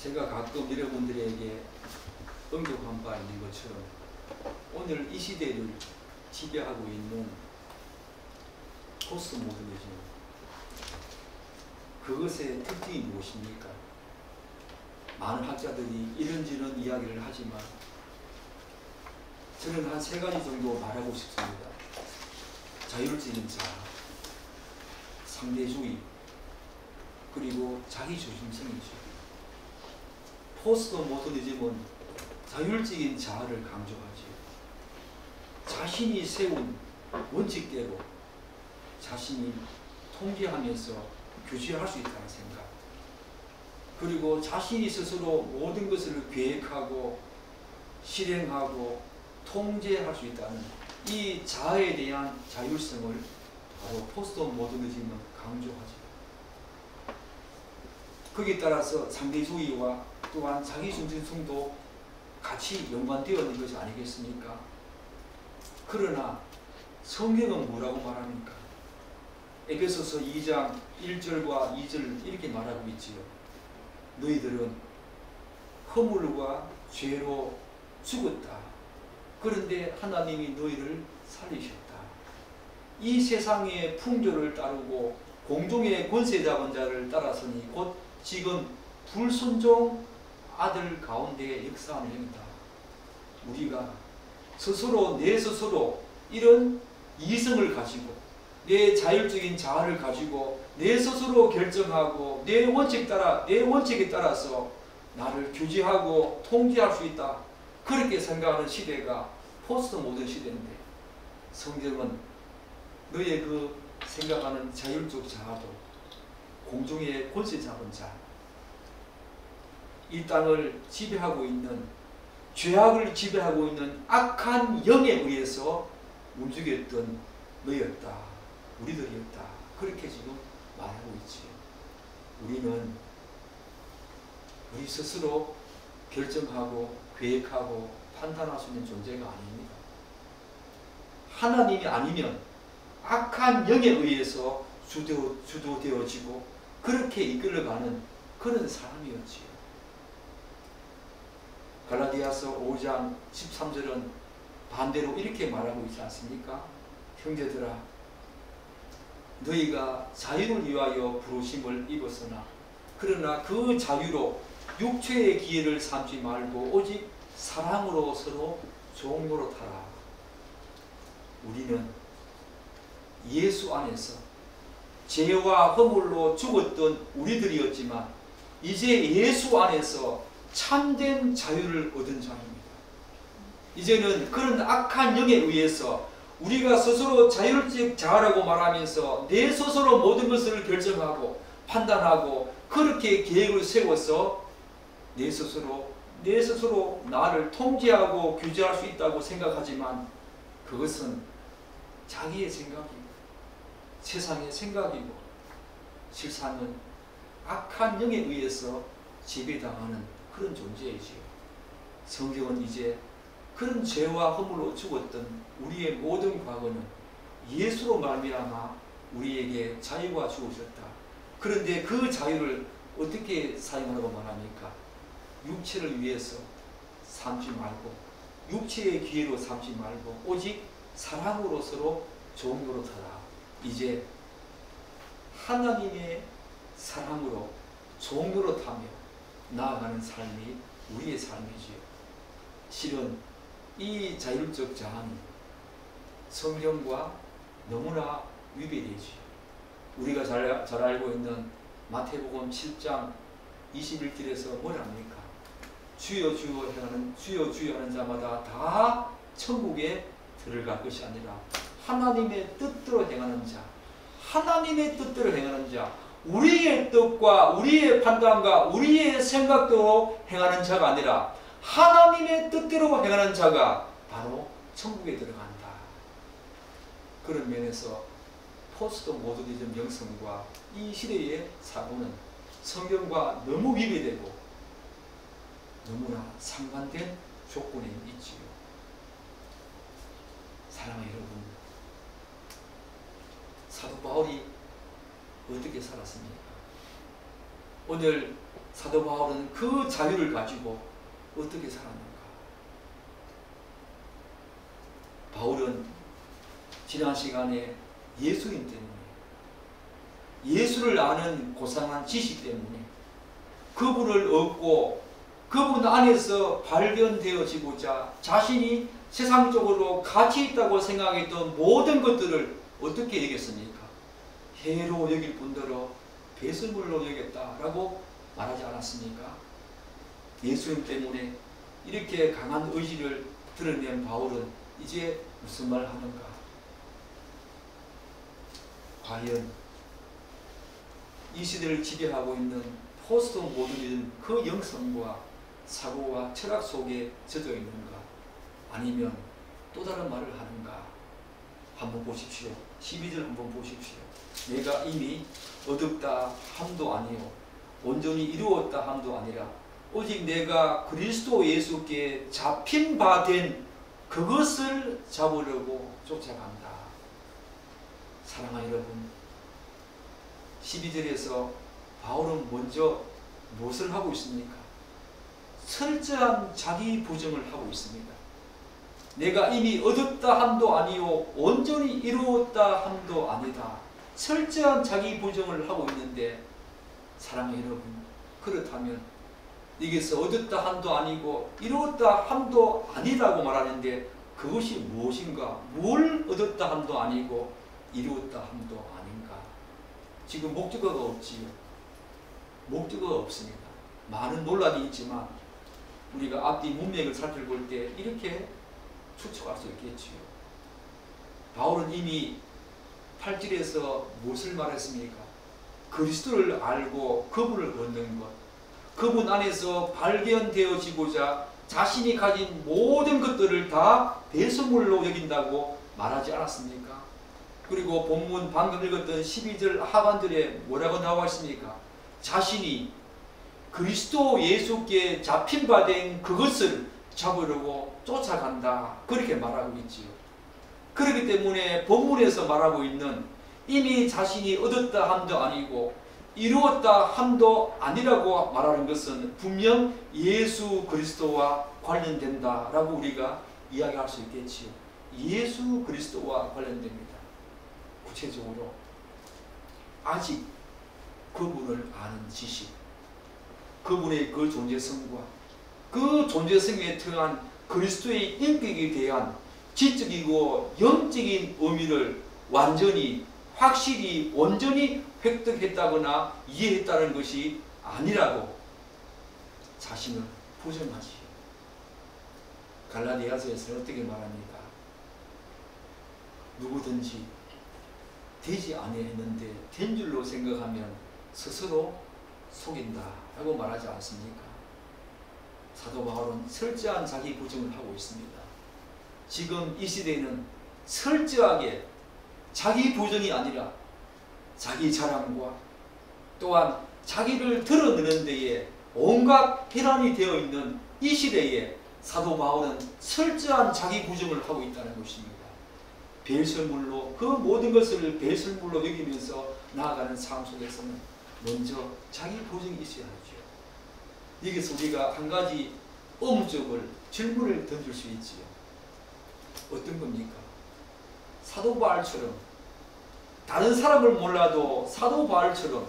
제가 가끔 여러분들에게 언급한 바 있는 것처럼 오늘 이 시대를 지배하고 있는 포스트 모더니즘, 그것의 특징이 무엇입니까? 많은 학자들이 이런저런 이야기를 하지만 저는 한 3가지 정도 말하고 싶습니다. 자율적인 자아, 상대주의, 그리고 자기중심성이죠. 포스트 모더니즘은 자율적인 자아를 강조하죠. 자신이 세운 원칙대로 자신이 통제하면서 규제할 수 있다는 생각, 그리고 자신이 스스로 모든 것을 계획하고 실행하고 통제할 수 있다는 이 자아에 대한 자율성을 바로 포스트 모더니즘은 강조하죠. 거기에 따라서 상대주의와 또한 자기중심성도 같이 연관되어 있는 것이 아니겠습니까? 그러나 성경은 뭐라고 말합니까? 에베소서 2장 1절과 2절 이렇게 말하고 있지요. 너희들은 허물과 죄로 죽었다. 그런데 하나님이 너희를 살리셨다. 이 세상의 풍조를 따르고 공중의 권세 잡은 자를 따라서니 곧 지금 불순종 아들 가운데 역사하는 영이다. 우리가 스스로 내 스스로 이런 이성을 가지고 내 자율적인 자아를 가지고 내 스스로 결정하고 내 원칙에 따라서 나를 규제하고 통제할 수 있다. 그렇게 생각하는 시대가 포스트 모던 시대인데, 성경은 너의 그 생각하는 자율적 자아도 공중의 권세 잡은 자, 이 땅을 지배하고 있는, 죄악을 지배하고 있는 악한 영에 의해서 움직였던 너였다. 우리들이었다. 그렇게 지금 말하고 있지. 우리는 우리 스스로 결정하고 계획하고 판단할 수 있는 존재가 아닙니다. 하나님이 아니면 악한 영에 의해서 주도되어지고 그렇게 이끌어가는 그런 사람이었지요. 갈라디아서 5장 13절은 반대로 이렇게 말하고 있지 않습니까? 형제들아, 너희가 자유를 위하여 부르심을 입었으나 그러나 그 자유로 육체의 기회를 삼지 말고 오직 사랑으로 서로 종노릇하라. 우리는 예수 안에서 죄와 허물로 죽었던 우리들이었지만 이제 예수 안에서 참된 자유를 얻은 자입니다. 이제는 그런 악한 영에 의해서 우리가 스스로 자율적 자아라고 말하면서 내 스스로 모든 것을 결정하고 판단하고 그렇게 계획을 세워서 내 스스로 나를 통제하고 규제할 수 있다고 생각하지만 그것은 자기의 생각이고 세상의 생각이고 실상은 악한 영에 의해서 지배당하는 그런 존재이지요. 성경은 이제 그런 죄와 허물로 죽었던 우리의 모든 과거는 예수로 말미암아 우리에게 자유가 주어졌다. 그런데 그 자유를 어떻게 사용하라고 말합니까? 육체를 위해서 삼지 말고 육체의 기회로 삼지 말고 오직 사랑으로 서로 종노릇하라. 이제 하나님의 사랑으로 종노릇하며 나아가는 삶이 우리의 삶이지요. 실은 이 자율적 자아는 성경과 너무나 위배되지요. 우리가 잘 알고 있는 마태복음 7장 21절에서 뭐랍니까? 주여 주여 하는 자마다 다 천국에 들어갈 것이 아니라 하나님의 뜻대로 행하는 자, 하나님의 뜻대로 행하는 자, 우리의 뜻과 우리의 판단과 우리의 생각대로 행하는 자가 아니라 하나님의 뜻대로 행하는 자가 바로 천국에 들어간다. 그런 면에서 포스트 모더니즘 영성과 이 시대의 사고는 성경과 너무 위배되고 너무나 상반된 조건에 있지요. 사랑하는 여러분, 사도 바울이 어떻게 살았습니까? 오늘 사도 바울은 그 자유를 가지고 어떻게 살았는가? 바울은 지난 시간에 예수님 때문에, 예수를 아는 고상한 지식 때문에 그분을 얻고 그분 안에서 발견되어지고자 자신이 세상적으로 가치 있다고 생각했던 모든 것들을 어떻게 여겼습니까? 해로 여길 뿐더러 배설물로 여겼다라고 말하지 않았습니까? 예수님 때문에 이렇게 강한 의지를 드러낸 바울은 이제 무슨 말을 하는가? 과연 이 시대를 지배하고 있는 포스트 모더니즘 그 영성과 사고와 철학 속에 젖어 있는가? 아니면 또 다른 말을 하는가? 한번 보십시오. 12절 한번 보십시오. 내가 이미 얻었다 함도 아니요 온전히 이루었다 함도 아니라 오직 내가 그리스도 예수께 잡힌 바 된 그것을 잡으려고 쫓아간다. 사랑하는 여러분, 12절에서 바울은 먼저 무엇을 하고 있습니까? 철저한 자기 부정을 하고 있습니다. 내가 이미 얻었다 함도 아니요 온전히 이루었다 함도 아니다. 철저한 자기 부정을 하고 있는데, 사랑하는 여러분, 그렇다면 여기서 얻었다 함도 아니고 이루었다 함도 아니라고 말하는데 그것이 무엇인가? 뭘 얻었다 함도 아니고 이루었다 함도 아닌가? 지금 목적어가 없지요. 목적어가 없습니다. 많은 논란이 있지만 우리가 앞뒤 문맥을 살펴볼 때 이렇게 추측할 수 있겠지요. 바울은 이미 8절에서 무엇을 말했습니까? 그리스도를 알고 그분을 얻는 것, 그분 안에서 발견되어지고자 자신이 가진 모든 것들을 다 배설물로 여긴다고 말하지 않았습니까? 그리고 본문 방금 읽었던 12절 하반절에 뭐라고 나와 있습니까? 자신이 그리스도 예수께 잡힌 바 된 그것을 잡으려고 쫓아간다. 그렇게 말하고 있지요. 그렇기 때문에 본문에서 말하고 있는 이미 자신이 얻었다 함도 아니고 이루었다 함도 아니라고 말하는 것은 분명 예수 그리스도와 관련된다라고 우리가 이야기할 수 있겠지요. 예수 그리스도와 관련됩니다. 구체적으로 아직 그분을 아는 지식, 그분의 그 존재성과 그 존재성에 통한 그리스도의 인격에 대한 지적이고 영적인 의미를 완전히 확실히 온전히 획득했다거나 이해했다는 것이 아니라고 자신을 부정하지요. 갈라디아서에서는 어떻게 말합니까? 누구든지 되지 아니했는데 된 줄로 생각하면 스스로 속인다 라고 말하지 않습니까? 사도 바울은 철저한 자기 부정을 하고 있습니다. 지금 이 시대에는 철저하게 자기 부정이 아니라 자기 자랑과 또한 자기를 드러내는 데에 온갖 혈안이 되어 있는 이 시대에 사도 바울은 철저한 자기 부정을 하고 있다는 것입니다. 배설물로 그 모든 것을 배설물로 여기면서 나아가는 삶 속에서는 먼저 자기 부정이 있어야 하죠. 여기서 우리가 한 가지 의문적을 질문을 던질 수 있지요. 어떤 겁니까? 사도 바울처럼 다른 사람을 몰라도 사도 바울처럼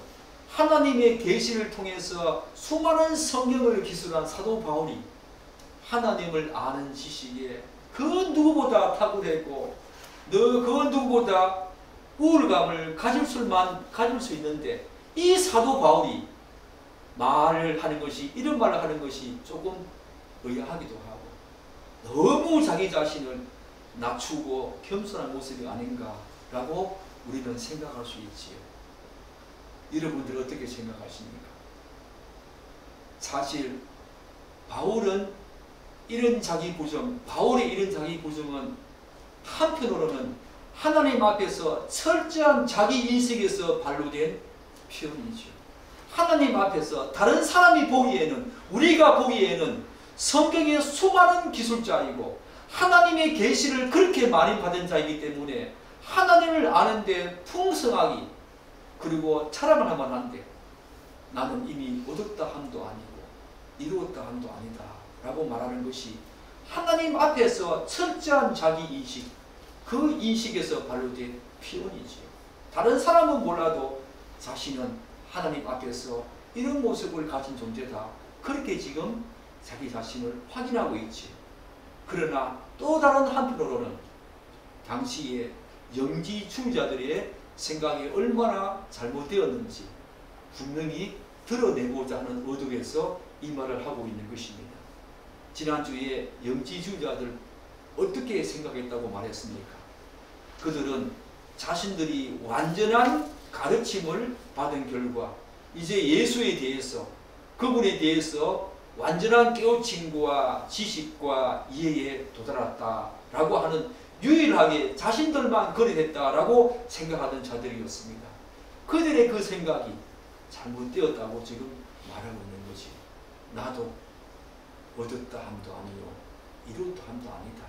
하나님의 계시를 통해서 수많은 성경을 기술한 사도 바울이 하나님을 아는 지식에 그 누구보다 탁월했고 그 누구보다 우월감을 가질 수 있는데 이 사도 바울이 말을 하는 것이 이런 말을 하는 것이 조금 의아하기도 하고 너무 자기 자신을 낮추고 겸손한 모습이 아닌가라고 우리는 생각할 수 있지요. 여러분들 어떻게 생각하십니까? 사실 바울의 이런 자기 부정은 한편으로는 하나님 앞에서 철저한 자기 인식에서 발로된 표현이죠. 하나님 앞에서 다른 사람이 보기에는, 우리가 보기에는 성경의 수많은 기술자이고 하나님의 계시를 그렇게 많이 받은 자이기 때문에 하나님을 아는데 풍성하기 그리고 자랑을 하면 한데 나는 이미 얻었다 함도 아니고 이루었다 함도 아니다 라고 말하는 것이 하나님 앞에서 철저한 자기인식, 그 인식에서 발효된 표현이지요. 다른 사람은 몰라도 자신은 하나님 앞에서 이런 모습을 가진 존재다, 그렇게 지금 자기 자신을 확인하고 있지요. 그러나 또 다른 한편으로는 당시의 영지주의자들의 생각이 얼마나 잘못되었는지 분명히 드러내고자 하는 의도에서 이 말을 하고 있는 것입니다. 지난주에 영지주의자들 어떻게 생각했다고 말했습니까? 그들은 자신들이 완전한 가르침을 받은 결과 이제 예수에 대해서, 그분에 대해서 완전한 깨우침과 지식과 이해에 도달했다라고 하는, 유일하게 자신들만 그랬다라고 생각하던 자들이었습니다. 그들의 그 생각이 잘못되었다고 지금 말하고 있는 거지. 나도 얻었다 함도 아니요 이루었다 함도 아니다.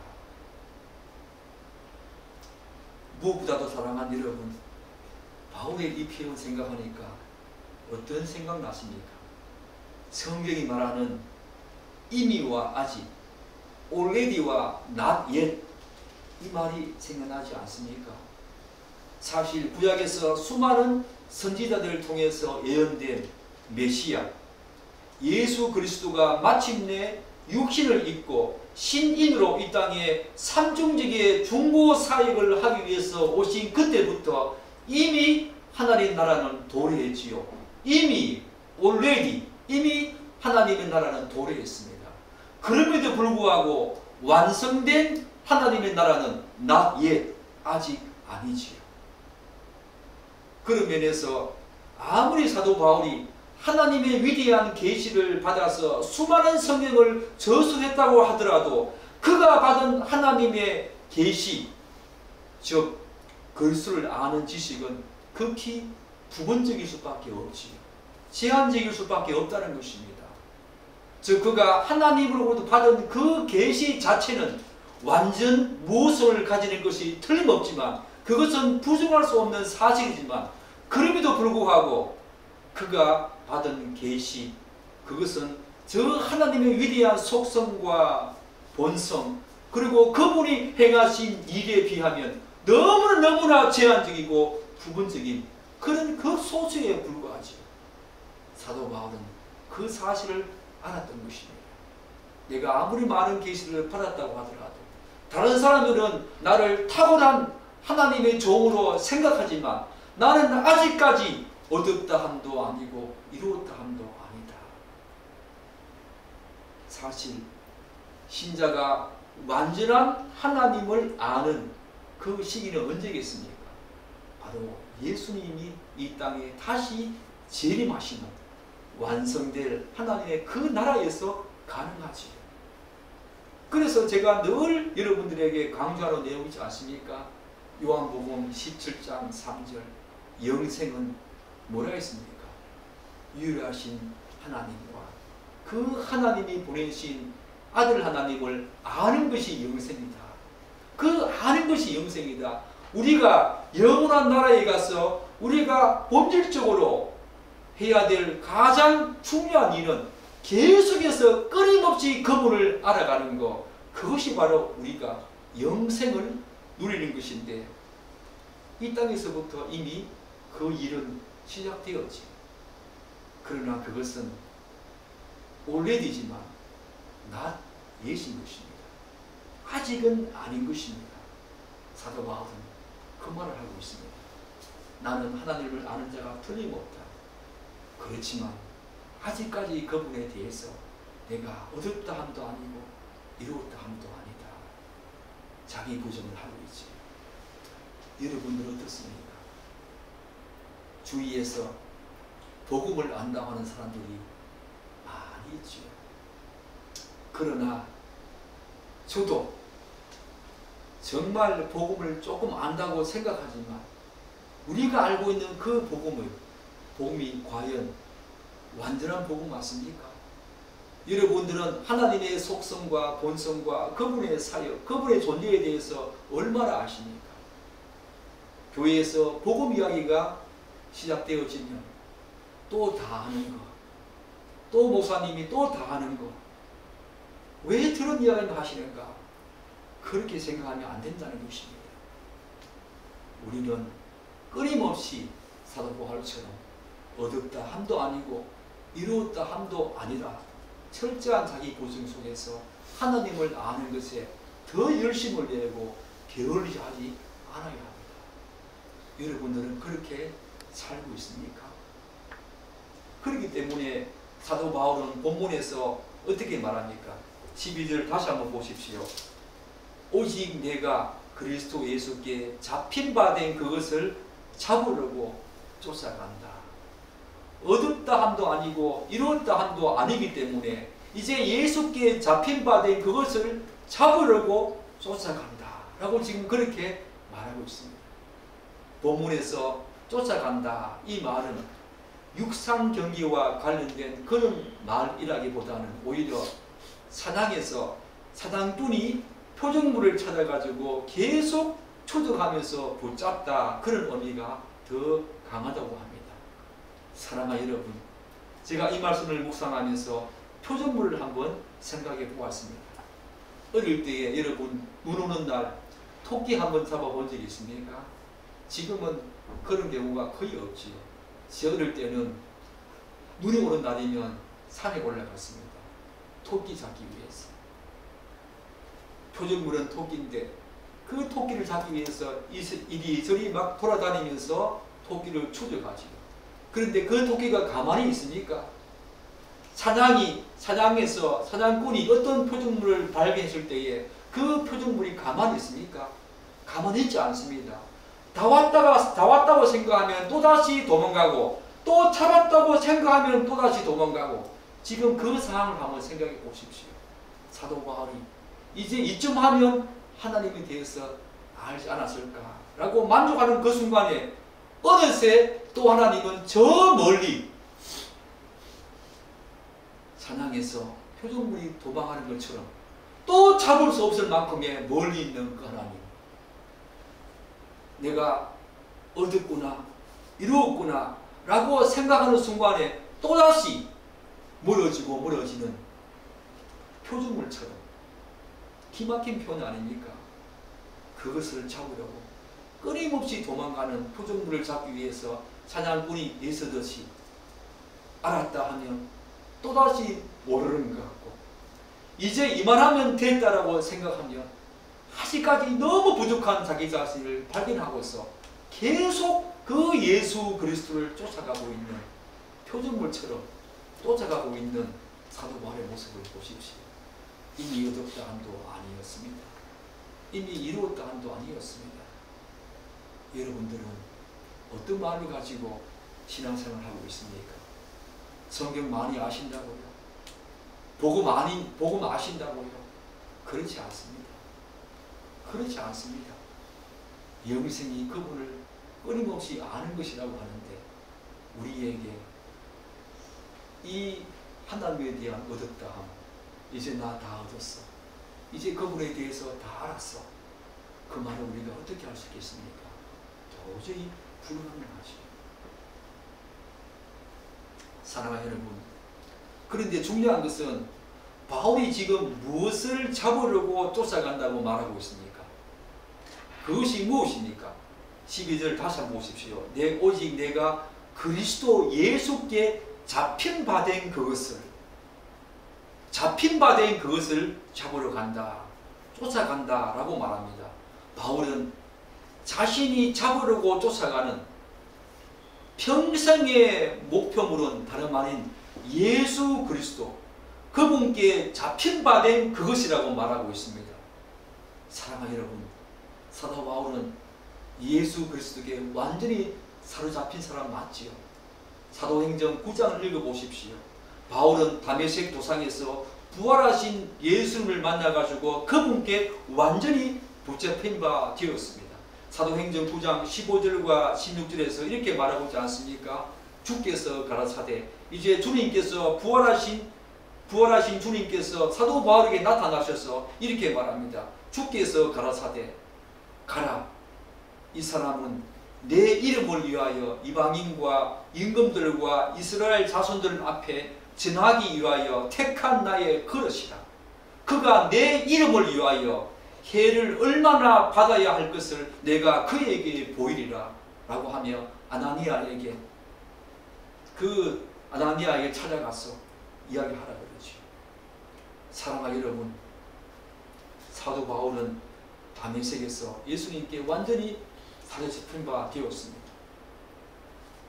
무엇보다도 사랑하는 여러분, 바울의 이 표현 생각하니까 어떤 생각 나십니까? 성경이 말하는 이미와 아직, already와 not yet, 이 말이 생각나지 않습니까? 사실 구약에서 수많은 선지자들을 통해서 예언된 메시아 예수 그리스도가 마침내 육신을 입고 신인으로 이 땅에 삼중직의 중보 사역을 하기 위해서 오신 그때부터 이미 하나님 나라는 도래했지요. 이미 already, 이미 하나님의 나라는 도래했습니다. 그럼에도 불구하고 완성된 하나님의 나라는 not yet, 아직 아니지요. 그런 면에서 아무리 사도 바울이 하나님의 위대한 계시를 받아서 수많은 성경을 저술했다고 하더라도 그가 받은 하나님의 계시, 즉 글수를 아는 지식은 극히 부분적일 수밖에 없지요. 제한적일 수밖에 없다는 것입니다. 즉 그가 하나님으로부터 받은 그 계시 자체는 완전 무엇을 가지는 것이 틀림없지만, 그것은 부정할 수 없는 사실이지만, 그럼에도 불구하고 그가 받은 계시, 그것은 저 하나님의 위대한 속성과 본성, 그리고 그분이 행하신 일에 비하면 너무나 제한적이고 부분적인 그런 그 소수에 불과하죠. 사도 바울은 그 사실을 알았던 것입니다. 내가 아무리 많은 계시를 받았다고 하더라도 다른 사람들은 나를 탁월한 하나님의 종으로 생각하지만 나는 아직까지 얻었다 함도 아니고 이루었다 함도 아니다. 사실 신자가 완전한 하나님을 아는 그 시기는 언제겠습니까? 바로 예수님이 이 땅에 다시 재림하시는 완성될 하나님의 그 나라에서 가능하지. 그래서 제가 늘 여러분들에게 강조하는 내용이지 않습니까? 요한복음 17장 3절, 영생은 뭐라 했습니까? 유일하신 하나님과 그 하나님이 보내신 아들 하나님을 아는 것이 영생이다. 그 아는 것이 영생이다. 우리가 영원한 나라에 가서 우리가 본질적으로 해야 될 가장 중요한 일은 계속해서 끊임없이 그분을 알아가는 것, 그것이 바로 우리가 영생을 누리는 것인데, 이 땅에서부터 이미 그 일은 시작되었지. 그러나 그것은 already지만 not yet인 것입니다. 아직은 아닌 것입니다. 사도 바울은 그 말을 하고 있습니다. 나는 하나님을 아는 자가 틀림없다. 그렇지만 아직까지 그분에 대해서 내가 얻었다 함도 아니고 이루었다 함도 아니다. 자기 부정을 하고 있지. 여러분들 어떻습니까? 주위에서 복음을 안다고 하는 사람들이 많이 있죠. 그러나 저도 정말 복음을 조금 안다고 생각하지만 우리가 알고 있는 그 복음이 과연 완전한 복음 맞습니까? 여러분들은 하나님의 속성과 본성과 그분의 사역, 그분의 존재에 대해서 얼마나 아십니까? 교회에서 복음 이야기가 시작되어지면 또 다 하는 거, 또 목사님이 또 다 하는 거, 왜 저런 이야기를 하시는가? 그렇게 생각하면 안 된다는 것입니다. 우리는 끊임없이 사도 바울처럼 얻었다 함도 아니고 이루었다 함도 아니라 철저한 자기 보증 속에서 하나님을 아는 것에 더 열심을 내고 게을리 하지 않아야 합니다. 여러분들은 그렇게 살고 있습니까? 그렇기 때문에 사도 바울은 본문에서 어떻게 말합니까? 12절 다시 한번 보십시오. 오직 내가 그리스도 예수께 잡힌 바 된 그것을 잡으려고 쫓아간다. 얻었다 함도 아니고 이루었다 함도 아니기 때문에 이제 예수께 잡힌 바 된 그것을 잡으려고 쫓아간다 라고 지금 그렇게 말하고 있습니다. 본문에서 쫓아간다 이 말은 육상 경기와 관련된 그런 말이라기보다는 오히려 사당에서 사당꾼이 표적물을 찾아가지고 계속 추적하면서 붙잡다 그런 의미가 더 강하다고 합니다. 사랑하는 여러분, 제가 이 말씀을 묵상하면서 표적물을 한번 생각해 보았습니다. 어릴 때에 여러분 눈 오는 날 토끼 한번 잡아본 적이 있습니까? 지금은 그런 경우가 거의 없지요. 제 어릴 때는 눈이 오는 날이면 산에 올라갔습니다. 토끼 잡기 위해서. 표적물은 토끼인데 그 토끼를 잡기 위해서 이리저리 막 돌아다니면서 토끼를 추적하지요. 그런데 그 토끼가 가만히 있습니까? 사냥에서 사냥꾼이 어떤 표적물을 발견했을 때에 그 표적물이 가만히 있습니까? 가만히 있지 않습니다. 다 왔다고 생각하면 또다시 도망가고 또 잡았다고 생각하면 또다시 도망가고 지금 그 상황을 한번 생각해 보십시오. 사도 바울이 이제 이쯤 하면 하나님에 대해서 알지 않았을까라고 만족하는 그 순간에 어느새 또 하나님은 저 멀리 사냥에서 표적물이 도망하는 것처럼 또 잡을 수 없을 만큼의 멀리 있는 그 하나님, 내가 얻었구나 이루었구나 라고 생각하는 순간에 또다시 멀어지는 표적물처럼 기막힌 표현 아닙니까? 그것을 잡으려고 끊임없이 도망가는 표적물을 잡기 위해서 사냥꾼이 애쓰듯이 알았다 하면 또다시 모르는 것 같고 이제 이만하면 됐다라고 생각하면 아직까지 너무 부족한 자기 자신을 발견하고서 계속 그 예수 그리스도를 쫓아가고 있는 표적물처럼 쫓아가고 있는 사도 바울의 모습을 보십시오. 이미 얻었다 한도 아니었습니다. 이미 이루었다 한도 아니었습니다. 여러분들은 어떤 마음을 가지고 신앙생활을 하고 있습니까? 성경 많이 아신다고요? 복음 아신다고요? 그렇지 않습니다. 그렇지 않습니다. 영생이 그분을 끊임없이 아는 것이라고 하는데 우리에게 이 하나님에 대한 얻었다함, 이제 나 다 얻었어, 이제 그분에 대해서 다 알았어, 그 말을 우리가 어떻게 할 수 있겠습니까? 도저히 불가능하지. 사랑하는 여러분, 그런데 중요한 것은 바울이 지금 무엇을 잡으려고 쫓아간다고 말하고 있습니까? 그것이 무엇입니까? 12절 다시 한번 보십시오. 오직 내가 그리스도 예수께 잡힌 바 된 그것을 잡으러 간다, 쫓아간다 라고 말합니다. 바울은 자신이 잡으려고 쫓아가는 평생의 목표물은 다름 아닌 예수 그리스도, 그분께 잡힌 바 된 그것이라고 말하고 있습니다. 사랑하는 여러분, 사도 바울은 예수 그리스도께 완전히 사로잡힌 사람 맞지요? 사도행전 9장을 읽어보십시오. 바울은 다메섹 도상에서 부활하신 예수님을 만나가지고 그분께 완전히 붙잡힌 바 되었습니다. 사도행전 9장 15절과 16절에서 이렇게 말하고 있지 않습니까? 주께서 가라사대, 이제 주님께서 부활하신 주님께서 사도 바울에게 나타나셔서 이렇게 말합니다. 주께서 가라사대, 가라. 이 사람은 내 이름을 위하여 이방인과 임금들과 이스라엘 자손들 앞에 전하기 위하여 택한 나의 그릇이라. 그가 내 이름을 위하여 해를 얼마나 받아야 할 것을 내가 그에게 보이리라 라고 하며 아나니아에게 찾아가서 이야기하라 그러죠. 사랑하는 여러분, 사도 바울은 다메섹에서 예수님께 완전히 사로잡힌 바 되었습니다.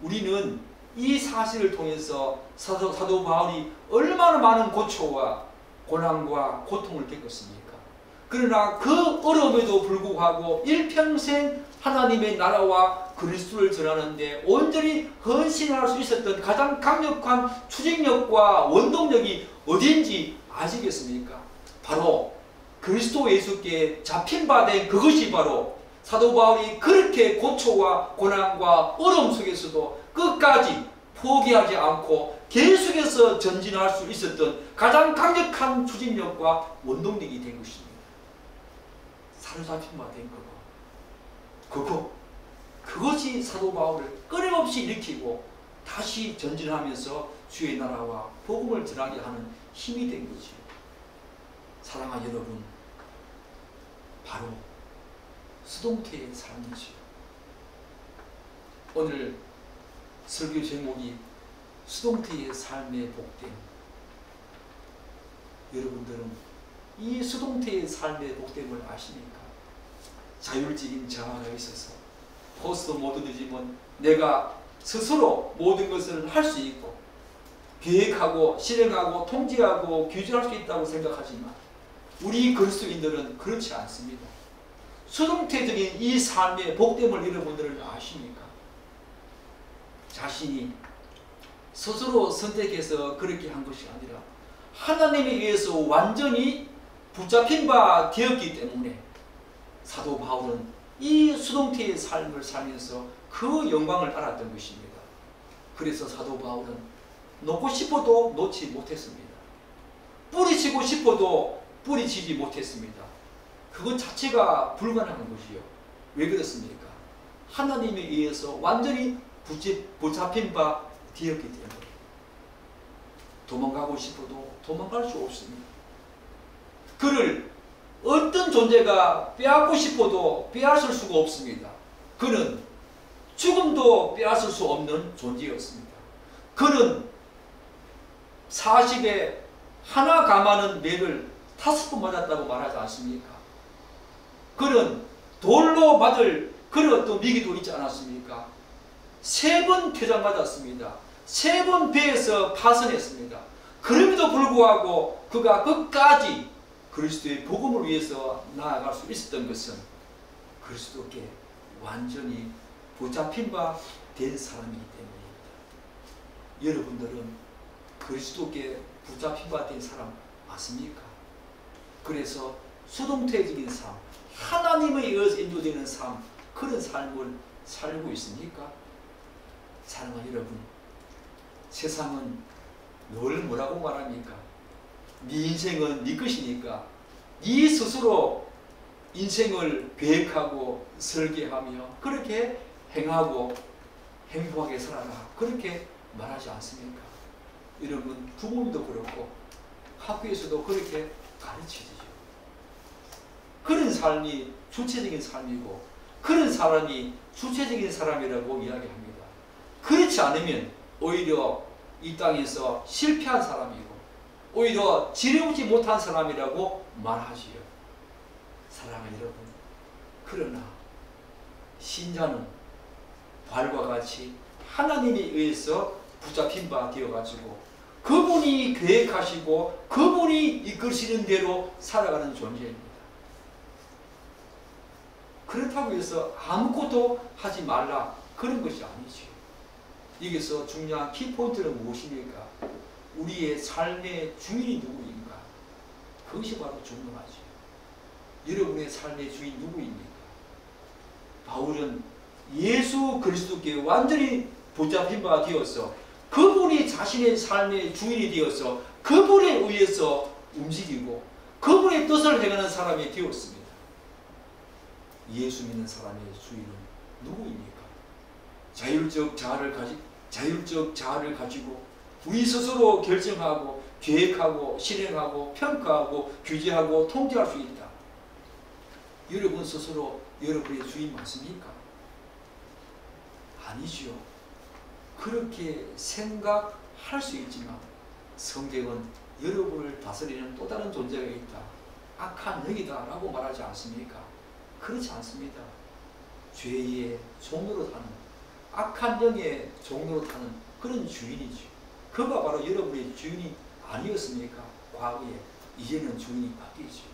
우리는 이 사실을 통해서 사도 바울이 얼마나 많은 고초와 고난과 고통을 겪었습니까? 그러나 그 어려움에도 불구하고 일평생 하나님의 나라와 그리스도를 전하는데 온전히 헌신할 수 있었던 가장 강력한 추진력과 원동력이 어딘지 아시겠습니까? 바로 그리스도 예수께 잡힌 바 된 그것이 바로 사도 바울이 그렇게 고초와 고난과 어려움 속에서도 끝까지 포기하지 않고 계속해서 전진할 수 있었던 가장 강력한 추진력과 원동력이 된 것입니다. 사로잡힌 바 된 그것이 사도 바울을 끊임없이 일으키고 다시 전진하면서 주의 나라와 복음을 전하게 하는 힘이 된 거죠. 사랑하는 여러분, 바로 수동태의 삶이죠. 오늘 설교 제목이 수동태의 삶의 복됨. 여러분들은 이 수동태의 삶의 복됨을 아십니까? 자율적인 자아가 있어서 포스트 모더니즘은 내가 스스로 모든 것을 할 수 있고 계획하고 실행하고 통제하고 규제할 수 있다고 생각하지만 우리 그리스도인들은 그렇지 않습니다. 수동태적인 이 삶의 복됨을 여러분들은 아십니까? 자신이 스스로 선택해서 그렇게 한 것이 아니라 하나님에 의해서 완전히 붙잡힌 바 되었기 때문에 사도 바울은 이 수동태의 삶을 살면서 그 영광을 알았던 것입니다. 그래서 사도 바울은 놓고 싶어도 놓지 못했습니다. 뿌리치고 싶어도 뿌리치지 못했습니다. 그것 자체가 불가능한 것이요. 왜 그렇습니까? 하나님에 의해서 완전히 붙잡힌 바 되었기 때문에 도망가고 싶어도 도망갈 수 없습니다. 그를 어떤 존재가 빼앗고 싶어도 빼앗을 수가 없습니다. 그는 죽음도 빼앗을 수 없는 존재였습니다. 그는 40에 하나 감하는 매를 5번 맞았다고 말하지 않습니까? 그는 돌로 맞을 그런 어떤 위기도 있지 않았습니까? 3번 퇴장 맞았습니다. 3번 배에서 파선했습니다. 그럼에도 불구하고 그가 끝까지 그리스도의 복음을 위해서 나아갈 수 있었던 것은 그리스도께 완전히 붙잡힌 바 된 사람이기 때문입니다. 여러분들은 그리스도께 붙잡힌 바 된 사람 맞습니까? 그래서 수동태적인 삶, 하나님에 의해서 인도되는 삶, 그런 삶을 살고 있습니까? 사랑하는 여러분, 세상은 늘 뭐라고 말합니까? 네 인생은 네 것이니까 네 스스로 인생을 계획하고 설계하며 그렇게 행하고 행복하게 살아라, 그렇게 말하지 않습니까? 여러분, 부모님도 그렇고 학교에서도 그렇게 가르치죠. 그런 삶이 주체적인 삶이고 그런 사람이 주체적인 사람이라고 이야기합니다. 그렇지 않으면 오히려 이 땅에서 실패한 사람이고 오히려 지혜롭지 못한 사람이라고 말하지요. 사랑하는 여러분, 그러나 신자는 발과 같이 하나님에 의해서 붙잡힌 바 되어가지고 그분이 계획하시고 그분이 이끄시는 대로 살아가는 존재입니다. 그렇다고 해서 아무것도 하지 말라, 그런 것이 아니죠. 여기서 중요한 키포인트는 무엇입니까? 우리의 삶의 주인이 누구인가? 그것이 바로 중요하죠. 여러분의 삶의 주인 누구입니까? 바울은 예수 그리스도께 완전히 붙잡힌 바 되어서 그분이 자신의 삶의 주인이 되어서 그분에 의해서 움직이고 그분의 뜻을 행하는 사람이 되었습니다. 예수 믿는 사람의 주인은 누구입니까? 자율적 자아를 가지고 우리 스스로 결정하고 계획하고 실행하고 평가하고 규제하고 통제할 수 있다. 여러분 스스로 여러분의 주인 맞습니까? 아니지요. 그렇게 생각할 수 있지만 성경은 여러분을 다스리는 또 다른 존재가 있다. 악한 영이다 라고 말하지 않습니까? 그렇지 않습니다. 죄의 종로로 타는, 악한 영의 종로로 타는 그런 주인이죠. 그가 바로 여러분의 주인이 아니었습니까? 과거에. 이제는 주인이 바뀌죠.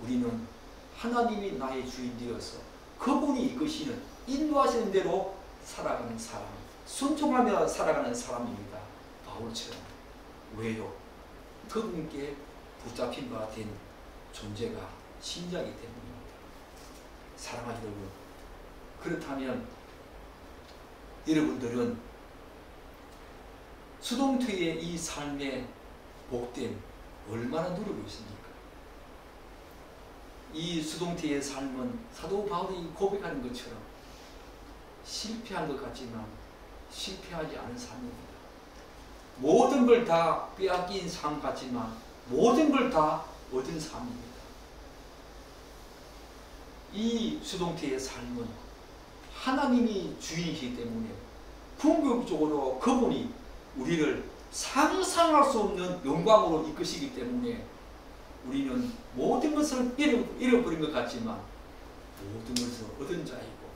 우리는 하나님이 나의 주인 되어서 그분이 이끄시는, 인도하시는 대로 살아가는 사람, 순종하며 살아가는 사람입니다. 바울처럼. 왜요? 그분께 붙잡힌 바 된 존재가 신자이기 때문입니다. 사랑하는 여러분, 그렇다면 여러분들은 수동태의 이 삶의 복됨 얼마나 누리고 있습니까? 이 수동태의 삶은 사도 바울이 고백하는 것처럼 실패한 것 같지만 실패하지 않은 삶입니다. 모든 걸 다 빼앗긴 삶 같지만 모든 걸 다 얻은 삶입니다. 이 수동태의 삶은 하나님이 주인이기 때문에 궁극적으로 그분이 우리를 상상할 수 없는 영광으로 이끄시기 때문에 우리는 모든 것을 잃어버린 것 같지만 모든 것을 얻은 자이고,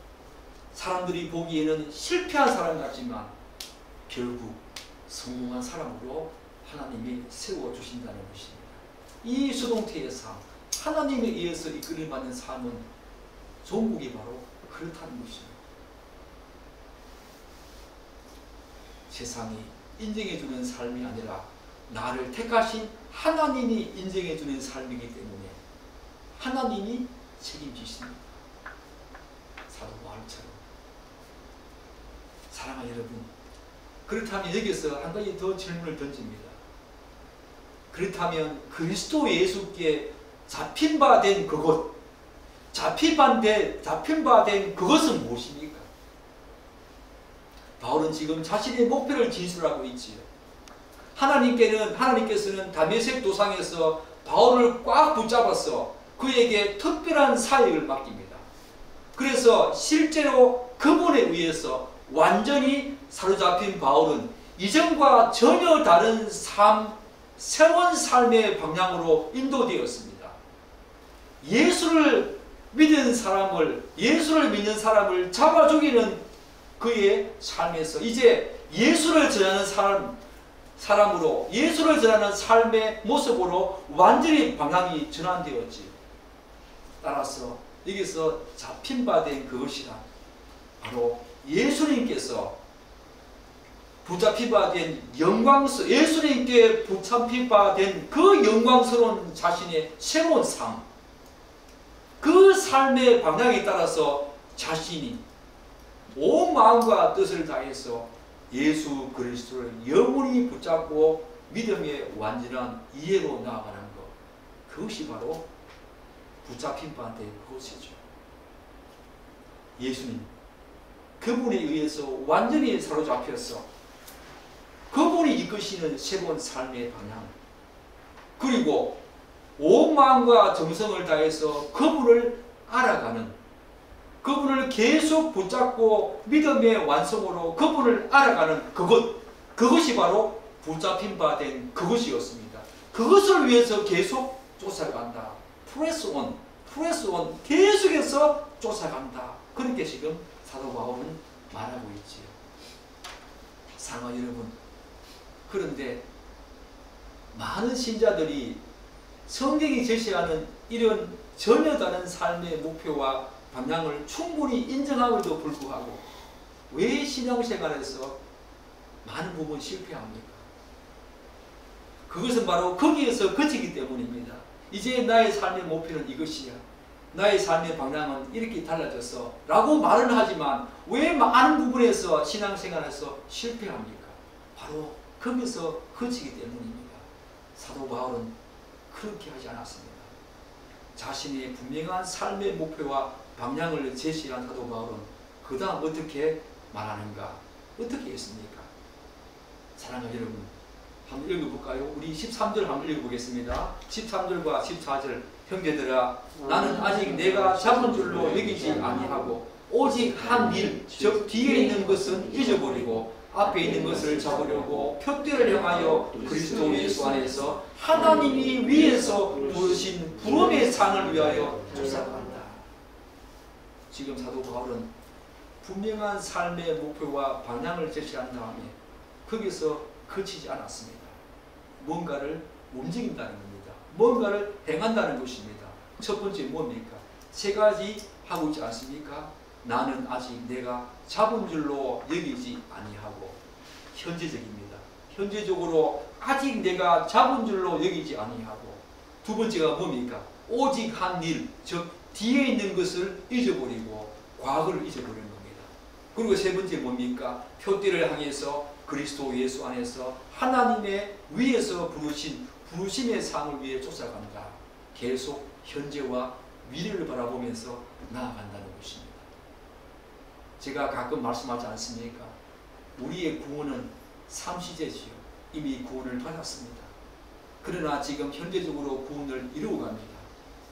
사람들이 보기에는 실패한 사람 같지만 결국 성공한 사람으로 하나님이 세워주신다는 것입니다. 이 수동태의 삶, 하나님에 의해서 이끌림받는 삶은 종국이 바로 그렇다는 것입니다. 세상이 인정해주는 삶이 아니라 나를 택하신 하나님이 인정해주는 삶이기 때문에 하나님이 책임지십니다. 사도 바울처럼. 사랑하는 여러분, 그렇다면 여기서 한 가지 더 질문을 던집니다. 그렇다면 그리스도 예수께 잡힌 바 된 그것, 잡힌 바 된 그것은 무엇입니까? 바울은 지금 자신의 목표를 진술하고 있지요. 하나님께서는 다메섹 도상에서 바울을 꽉 붙잡아서 그에게 특별한 사역을 맡깁니다. 그래서 실제로 그분에 의해서 완전히 사로잡힌 바울은 이전과 전혀 다른 새로운 삶의 방향으로 인도되었습니다. 예수를 믿는 사람을 잡아 죽이는 그의 삶에서 이제 예수를 전하는 사람으로, 예수를 전하는 삶의 모습으로 완전히 방향이 전환되었지. 따라서 여기서 잡힌 바 된 그것이란 바로 예수님께서 붙잡힌 바 된 예수님께 붙잡힌 바 된 그 영광스러운 자신의 새로운 삶, 그 삶의 방향에 따라서 자신이 온 마음과 뜻을 다해서 예수 그리스도를 영원히 붙잡고 믿음의 완전한 이해로 나아가는 것, 그것이 바로 붙잡힌 바 된 그것이죠. 예수님, 그분에 의해서 완전히 사로잡혀서 그분이 이끄시는 새로운 삶의 방향, 그리고 온 마음과 정성을 다해서 그분을 알아가는, 그분을 계속 붙잡고 믿음의 완성으로 그분을 알아가는 그것이 바로 붙잡힌 바 된 그것이었습니다. 그것을 위해서 계속 쫓아간다. 프레스 온, 계속해서 쫓아간다. 그렇게 지금 사도 바울은 말하고 있지요. 사랑하는 여러분, 그런데 많은 신자들이 성경이 제시하는 이런 전혀 다른 삶의 목표와 방향을 충분히 인정함에도 불구하고 왜 신앙생활에서 많은 부분 실패합니까? 그것은 바로 거기에서 그치기 때문입니다. 이제 나의 삶의 목표는 이것이야, 나의 삶의 방향은 이렇게 달라졌어 라고 말은 하지만 왜 많은 부분에서 신앙생활에서 실패합니까? 바로 거기서 그치기 때문입니다. 사도 바울은 그렇게 하지 않았습니다. 자신의 분명한 삶의 목표와 방향을 제시한 사도 바울은 그 다음 어떻게 말하는가? 어떻게 했습니까? 사랑하는 여러분, 한번 읽어볼까요? 우리 13절 한번 읽어보겠습니다. 13절과 14절. 형제들아, 나는 아직 내가 잡은 줄로 여기지 아니하고 오직 한 일, 즉 뒤에 있는 것은 잊어버리고 앞에 있는 것을 잡으려고 표대를 향하여 그리스도 예수 안에서 하나님이 위에서 부르신 부름의 상을 위하여 쫓아간다. 지금 사도 바울은 분명한 삶의 목표와 방향을 제시한 다음에 거기서 그치지 않았습니다. 뭔가를 움직인다는 겁니다. 뭔가를 행한다는 것입니다. 첫 번째 뭡니까? 세 가지 하고 있지 않습니까? 나는 아직 내가 잡은 줄로 여기지 아니하고, 현재적입니다. 현재적으로 아직 내가 잡은 줄로 여기지 아니하고, 두 번째가 뭡니까? 오직 한 일, 즉 뒤에 있는 것을 잊어버리고 과거를 잊어버리는 겁니다. 그리고 세 번째 뭡니까? 표대를 향해서 그리스도 예수 안에서 하나님의 위에서 부르신 부르심의 상을 위해 쫓아간다. 계속 현재와 미래를 바라보면서 나아간다는 것입니다. 제가 가끔 말씀하지 않습니까? 우리의 구원은 삼시제지요. 이미 구원을 받았습니다. 그러나 지금 현재적으로 구원을 이루어갑니다.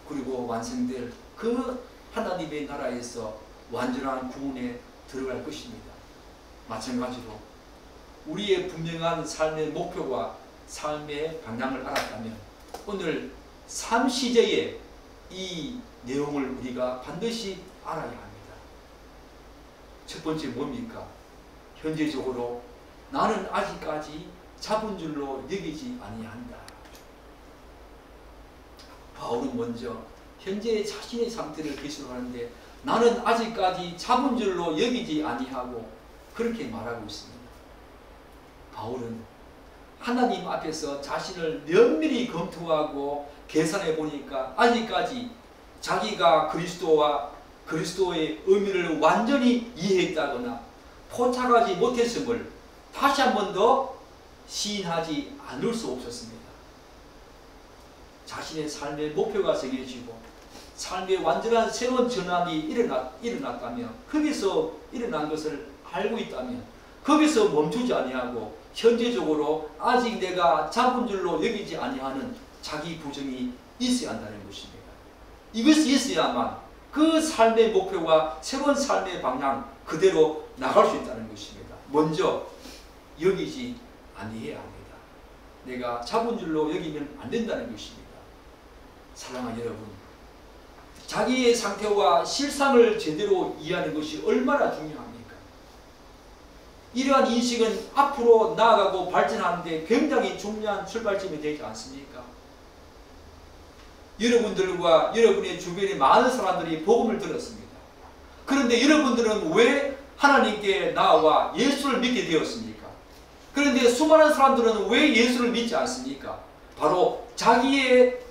그리고 완성될 그 하나님의 나라에서 완전한 구원에 들어갈 것입니다. 마찬가지로 우리의 분명한 삶의 목표와 삶의 방향을 알았다면 오늘 삼시제의 이 내용을 우리가 반드시 알아야 합니다. 첫 번째 뭡니까? 현재적으로 나는 아직까지 잡은 줄로 여기지 아니한다. 바울은 먼저 현재의 자신의 상태를 기술하는데 나는 아직까지 잡은 줄로 여기지 아니하고 그렇게 말하고 있습니다. 바울은 하나님 앞에서 자신을 면밀히 검토하고 계산해 보니까 아직까지 자기가 그리스도와 그리스도의 의미를 완전히 이해했다거나 포착하지 못했음을 다시 한 번 더 시인하지 않을 수 없었습니다. 자신의 삶의 목표가 정해지고 삶의 완전한 새로운 전환이 일어났다면, 거기서 일어난 것을 알고 있다면 거기서 멈추지 아니하고 현재적으로 아직 내가 잡은 줄로 여기지 아니하는 자기 부정이 있어야 한다는 것입니다. 이것이 있어야만 그 삶의 목표와 새로운 삶의 방향 그대로 나갈 수 있다는 것입니다. 먼저 여기지 아니해야 합니다. 내가 잡은 줄로 여기면 안 된다는 것입니다. 사랑하는 여러분, 자기의 상태와 실상을 제대로 이해하는 것이 얼마나 중요합니까? 이러한 인식은 앞으로 나아가고 발전하는 데 굉장히 중요한 출발점이 되지 않습니까? 여러분들과 여러분의 주변에 많은 사람들이 복음을 들었습니다. 그런데 여러분들은 왜 하나님께 나와 예수를 믿게 되었습니까? 그런데 수많은 사람들은 왜 예수를 믿지 않습니까? 바로 자기의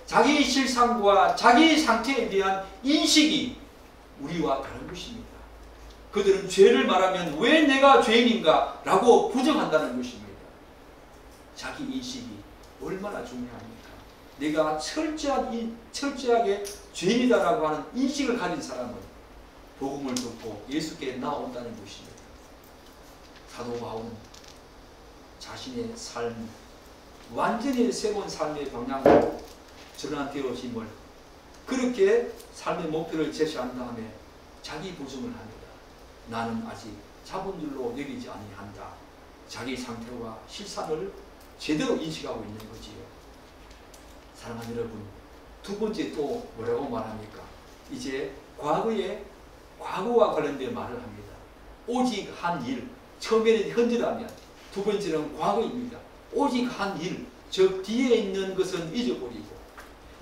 실상과 자기의 상태에 대한 인식이 우리와 다른 것입니다. 그들은 죄를 말하면 왜 내가 죄인인가 라고 부정한다는 것입니다. 자기 인식이 얼마나 중요합니까? 내가 철저하게 죄인이다라고 하는 인식을 가진 사람은 복음을 듣고 예수께 나온다는 것입니다. 사도 바울은 자신의 삶, 완전히 새로운 삶의 방향으로 전환되어짐을, 그렇게 삶의 목표를 제시한 다음에 자기 부정을 합니다. 나는 아직 잡은 줄로 여기지 아니한다. 자기 상태와 실상을 제대로 인식하고 있는 거지요. 사랑하는 여러분, 두 번째 또 뭐라고 말합니까? 이제 과거와 관련된 말을 합니다. 오직 한 일, 처음에는 현재라면 두 번째는 과거입니다. 오직 한 일, 즉 뒤에 있는 것은 잊어버리고,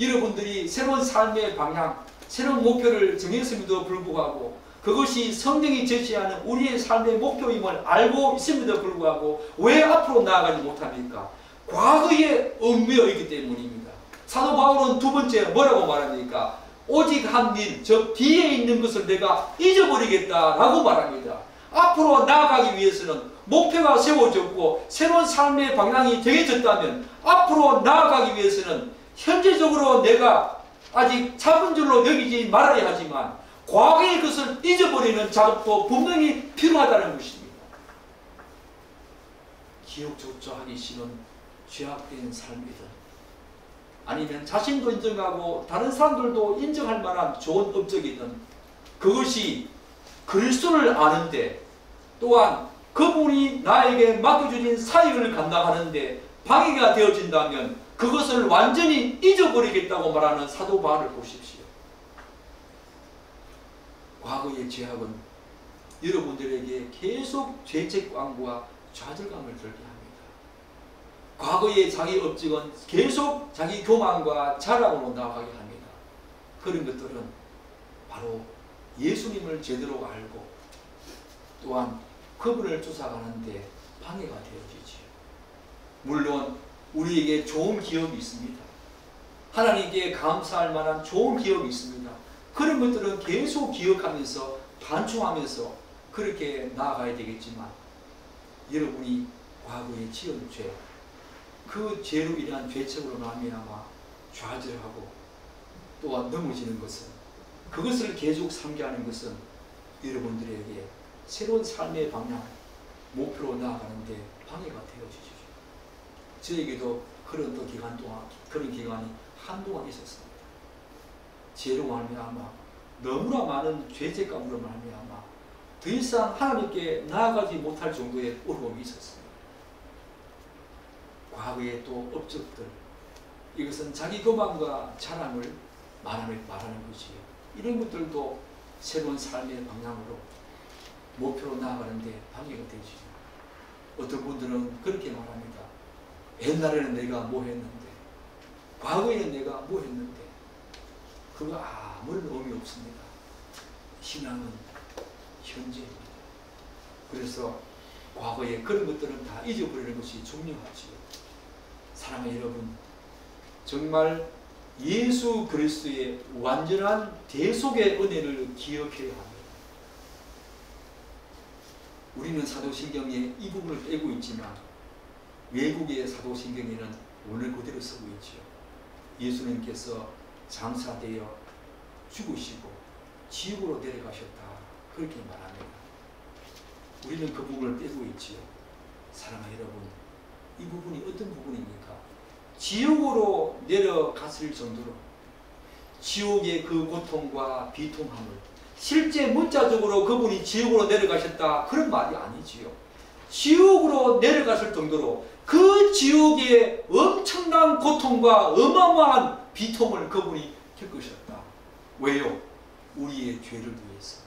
여러분들이 새로운 삶의 방향, 새로운 목표를 정했음에도 불구하고 그것이 성경이 제시하는 우리의 삶의 목표임을 알고 있음에도 불구하고 왜 앞으로 나아가지 못합니까? 과거에 얽매여 있기 때문입니다. 사도 바울은 두 번째 뭐라고 말합니까? 오직 한 일, 즉 뒤에 있는 것을 내가 잊어버리겠다라고 말합니다. 앞으로 나아가기 위해서는 목표가 세워졌고 새로운 삶의 방향이 정해졌다면 앞으로 나아가기 위해서는 현재적으로 내가 아직 잡은 줄로 여기지 말아야 하지만 과거의 것을 잊어버리는 작업도 분명히 필요하다는 것입니다. 기억조차 하기 싫은 죄악된 삶이든, 아니면 자신도 인정하고 다른 사람들도 인정할 만한 좋은 업적이든, 그것이 그리스도를 아는데, 또한 그분이 나에게 맡겨주신 사역을 감당하는데 방해가 되어진다면 그것을 완전히 잊어버리겠다고 말하는 사도 바울을 보십시오. 과거의 죄악은 여러분들에게 계속 죄책감과 좌절감을 들게 합니다. 과거의 자기 업적은 계속 자기 교만과 자랑으로 나아가게 합니다. 그런 것들은 바로 예수님을 제대로 알고 또한 그분을 쫓아가는데 방해가 되어지지요. 물론 우리에게 좋은 기억이 있습니다. 하나님께 감사할 만한 좋은 기억이 있습니다. 그런 것들은 계속 기억하면서 반충하면서 그렇게 나아가야 되겠지만, 여러분이 과거에 지은 죄, 그 죄로 인한 죄책으로 말미암아 좌절하고 또한 넘어지는 것은, 그것을 계속 삼게하는 것은 여러분들에게 새로운 삶의 방향, 목표로 나아가는데 방해가 되어지죠. 저에게도 그런 기간이 한동안 있었습니다. 죄로 말미암아 너무나 많은 죄책감으로 말미암아 더 이상 하나님께 나아가지 못할 정도의 어려움이 있었습니다. 과거의 또 업적들, 이것은 자기 교만과 자랑을 말하는 것이요. 이런 것들도 새로운 삶의 방향으로 목표로 나아가는데 방해가 되죠. 어떤 분들은 그렇게 말합니다. 옛날에는 내가 뭐 했는데, 과거에는 내가 뭐 했는데, 그거 아무런 의미 없습니다. 신앙은 현재입니다. 그래서 과거에 그런 것들은 다 잊어버리는 것이 중요하지요. 사랑하는 여러분, 정말 예수 그리스도의 완전한 대속의 은혜를 기억해야 합니다. 우리는 사도신경에 이 부분을 빼고 있지만 외국의 사도신경에는 오늘 그대로 쓰고 있죠. 예수님께서 장사되어 죽으시고 지옥으로 내려가셨다, 그렇게 말합니다. 우리는 그 부분을 빼고 있지요. 사랑하는 여러분, 이 부분이 어떤 부분입니까? 지옥으로 내려갔을 정도로 지옥의 그 고통과 비통함을, 실제 문자적으로 그분이 지옥으로 내려가셨다, 그런 말이 아니지요. 지옥으로 내려갔을 정도로 그 지옥의 엄청난 고통과 어마어마한 비통을 그분이 겪으셨다. 왜요? 우리의 죄를 위해서.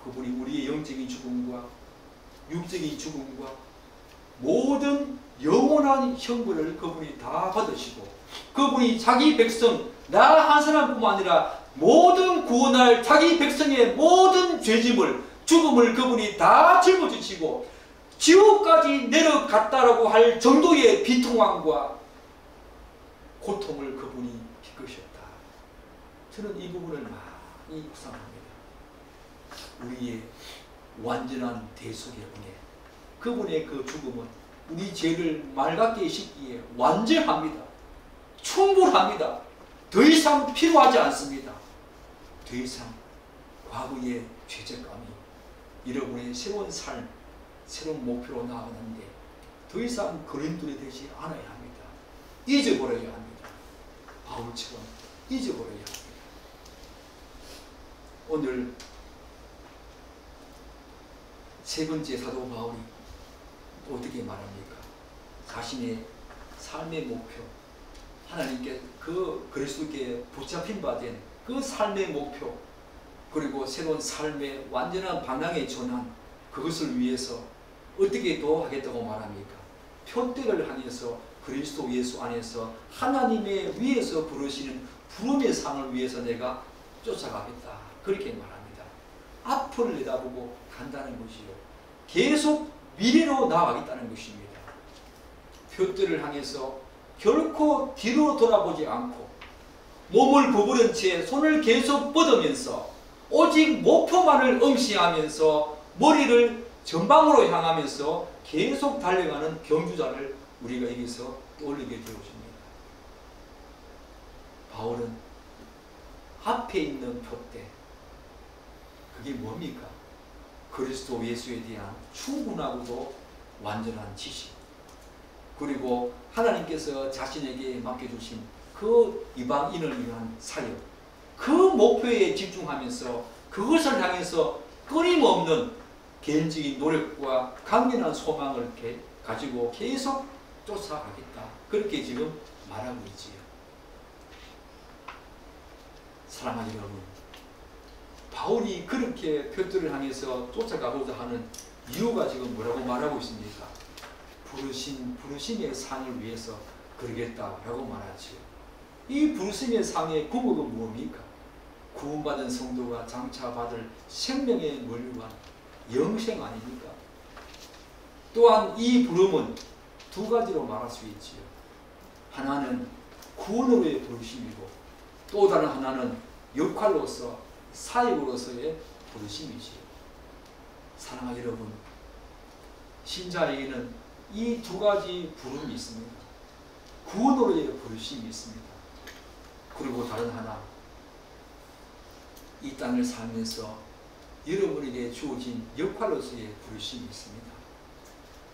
그분이 우리의 영적인 죽음과 육적인 죽음과 모든 영원한 형벌을 그분이 다 받으시고, 그분이 자기 백성, 나 한 사람뿐만 아니라 모든 구원할 자기 백성의 모든 죄짐을, 죽음을 그분이 다 짊어지시고 지옥까지 내려갔다라고 할 정도의 비통함과 고통을 그분이 겪으셨다. 저는 이 부분을 많이 묵상합니다. 우리의 완전한 대속의 은혜, 그분의 그 죽음은 우리 죄를 맑게 씻기에 완전합니다. 충분합니다. 더 이상 필요하지 않습니다. 더 이상 과거의 죄책감이 여러분의 새로운 삶, 새로운 목표로 나아가는데 더 이상 그림돌이 되지 않아야 합니다. 잊어버려야 합니다. 바울처럼 잊어버려야 합니다. 오늘 세 번째 사도 바울이 어떻게 말합니까? 자신의 삶의 목표, 하나님께 그리스도께 붙잡힌 바 된 그 삶의 목표, 그리고 새로운 삶의 완전한 방향의 전환, 그것을 위해서 어떻게 또 하겠다고 말합니까? 표대를 향해서 그리스도 예수 안에서 하나님의 위에서 부르시는 부름의 상을 위해서 내가 쫓아가겠다, 그렇게 말합니다. 앞을 내다보고 간다는 것이요, 계속 미래로 나아가겠다는 것입니다. 표대를 향해서 결코 뒤로 돌아보지 않고 몸을 구부린 채 손을 계속 뻗으면서 오직 목표만을 응시하면서 머리를 전방으로 향하면서 계속 달려가는 경주자를 우리가 여기서 떠올리게 되어집니다. 바울은 앞에 있는 표대, 그게 뭡니까? 그리스도 예수에 대한 충분하고도 완전한 지식, 그리고 하나님께서 자신에게 맡겨주신 그 이방인을 위한 사역, 그 목표에 집중하면서 그것을 향해서 끊임없는 개인적인 노력과 강렬한 소망을 가지고 계속 쫓아가겠다. 그렇게 지금 말하고 있지요. 사랑하는 여러분, 바울이 그렇게 표들을 향해서 쫓아가고자 하는 이유가 지금 뭐라고 말하고 있습니까? 부르심의 상을 위해서 그러겠다라고 말하지요. 이 부르심의 상의 궁극은 무엇입니까? 구원받은 성도가 장차 받을 생명의 물류관 영생 아닙니까? 또한 이 부름은 두 가지로 말할 수 있지요. 하나는 구원으로의 부르심이고 또 다른 하나는 역할로서 사역으로서의 부르심이지요. 사랑하는 여러분, 신자에게는 이 두 가지 부름이 있습니다. 구원으로의 부르심이 있습니다. 그리고 다른 하나, 이 땅을 살면서 여러분에게 주어진 역할로서의 부르심이 있습니다.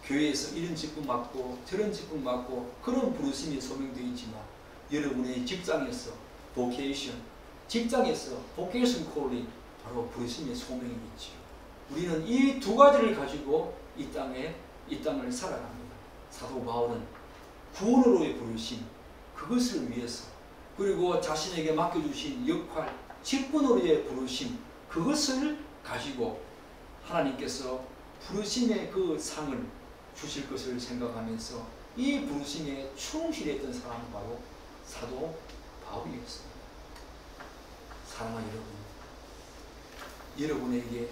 교회에서 이런 직분 맡고 저런 직분 맡고 그런 부르심이 소명되어 있지만 여러분의 직장에서 vocation, 직장에서 vocation calling, 바로 부르심의 소명이 있지요. 우리는 이 두 가지를 가지고 이 땅을 살아갑니다. 사도 바울은 구원으로의 부르심, 그것을 위해서, 그리고 자신에게 맡겨주신 역할, 직분으로의 부르심, 그것을 가지고 하나님께서 부르심의 그 상을 주실 것을 생각하면서 이 부르심에 충실했던 사람은 바로 사도 바울이었습니다. 사랑하는 여러분, 여러분에게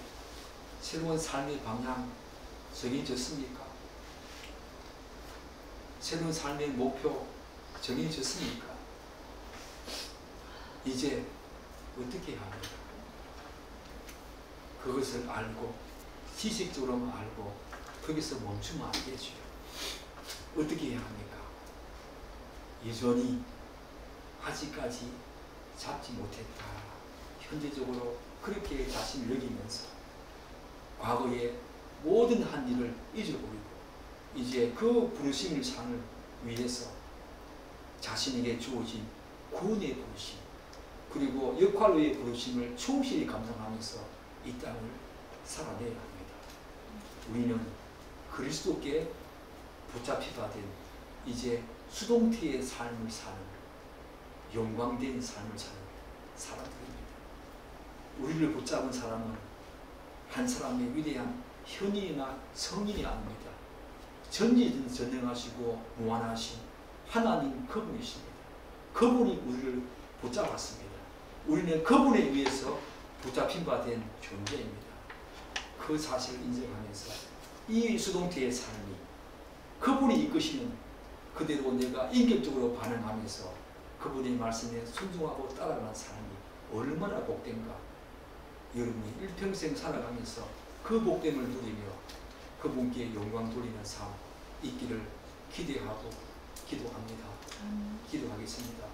새로운 삶의 방향 정해졌습니까? 새로운 삶의 목표 정해졌습니까? 이제 어떻게 합니까? 그것을 알고 지식적으로만 알고 거기서 멈추면 안 되죠. 어떻게 해야 합니까? 여전히 아직까지 잡지 못했다. 현재적으로 그렇게 자신을 여기면서 과거의 모든 한 일을 잊어버리고 이제 그 부르심의 상을 위해서 자신에게 주어진 구원의 부르심, 그리고 역할로의 부르심을 충실히 감당하면서 이 땅을 살아내야 합니다. 우리는 그리스도께 붙잡히가 된 이제 수동태의 삶을 사는 영광된 삶을 사는 사람들입니다. 우리를 붙잡은 사람은 한 사람의 위대한 현인이나 성인이 아닙니다. 전지전능하시고 무한하신 하나님 그분이십니다. 그분이 우리를 붙잡았습니다. 우리는 그분에 의해서 붙잡힌 바 된 존재입니다. 그 사실을 인정하면서 이 수동태의 삶이 그분이 이끄시는 그대로 내가 인격적으로 반응하면서 그분의 말씀에 순종하고 따라가는 삶이 얼마나 복된가. 여러분이 일평생 살아가면서 그 복됨을 누리며 그분께 영광 돌리는 삶 있기를 기대하고 기도합니다. 기도하겠습니다.